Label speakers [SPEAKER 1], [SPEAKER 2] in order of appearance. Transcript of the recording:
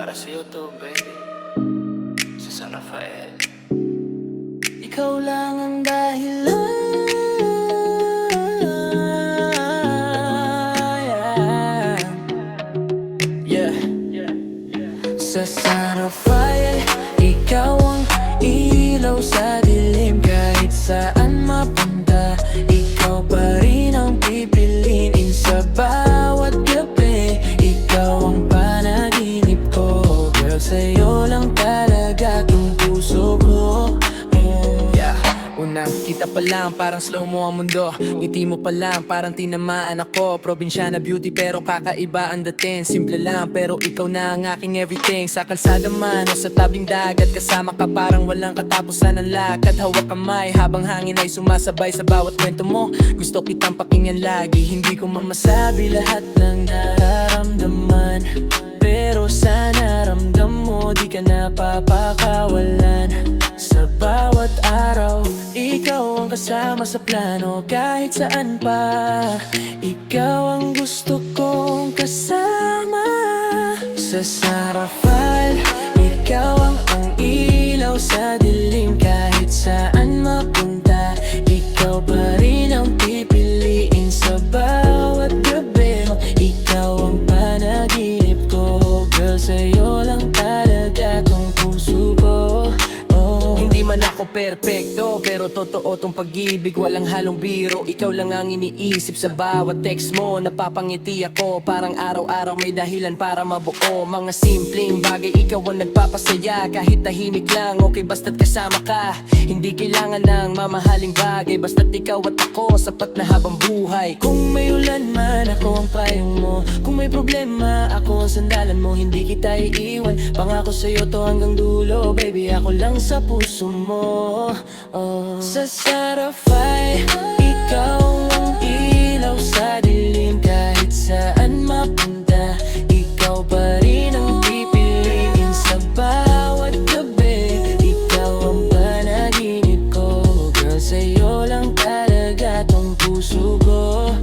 [SPEAKER 1] para sa'yo to, baby. Sa San Rafael.
[SPEAKER 2] Ikaw lang ang dahilan. Yeah. Sa San Rafael, ikaw ang ilaw sa dilim. Kahit saan mapunta, ikaw pa rin ang pipiliin. Sa bawat gabi, ikaw ang panaginip ko. Girl, sa'yo lang talaga tong puso ko. Unang kita pa lang, parang slow mo ang mundo. Ngiti mo pa lang, parang tinamaan ako. Probinsyana beauty pero kakaiba ang dating. Simple lang pero ikaw na ang aking everything. Sa kalsada man o sa tabing dagat, kasama ka parang walang katapusan ng lakad. Hawak kamay habang hangin ay sumasabay sa bawat kwento mo. Gusto kitang pakinggan lagi, hindi ko mamasabi lahat ng nararamdaman. Pero sana ramdam mo, di ka napapakawalan. Sa bawat araw, ikaw ang kasama sa plano. Kahit saan pa, ikaw ang gusto kong kasama. Sa San Rafael, ikaw ang ilaw sa dilim. Kahit saan mapunta, ikaw pa rin ang pipiliin. Sa bawat gabi, ikaw ang panaginip ko. Girl, sa'yo lang talaga tong puso ko. Hindi man ako perpekto, pero totoo tong pag-ibig, walang halong biro. Ikaw lang ang iniisip sa bawat text mo. Napapangiti ako, parang araw-araw may dahilan para mabuo. Mga simpleng bagay, ikaw ang nagpapasaya. Kahit tahimik lang, okay basta't kasama ka. Hindi kailangan ng mamahaling bagay, basta't ikaw at ako, sapat na habang buhay. Kung may ulan man, ako ang payong mo. Kung may problema, ako ang sandalan mo. Hindi kita iiwan, pangako sa'yo to hanggang dulo. Baby, ako lang sa puso mo. Sa San Rafael, ikaw ang ilaw sa dilim. Kahit saan mapunta, ikaw pa rin ang pipiliin. Sa bawat gabi, ikaw ang panaginip ko. Girl, sa'yo lang talaga tong puso ko.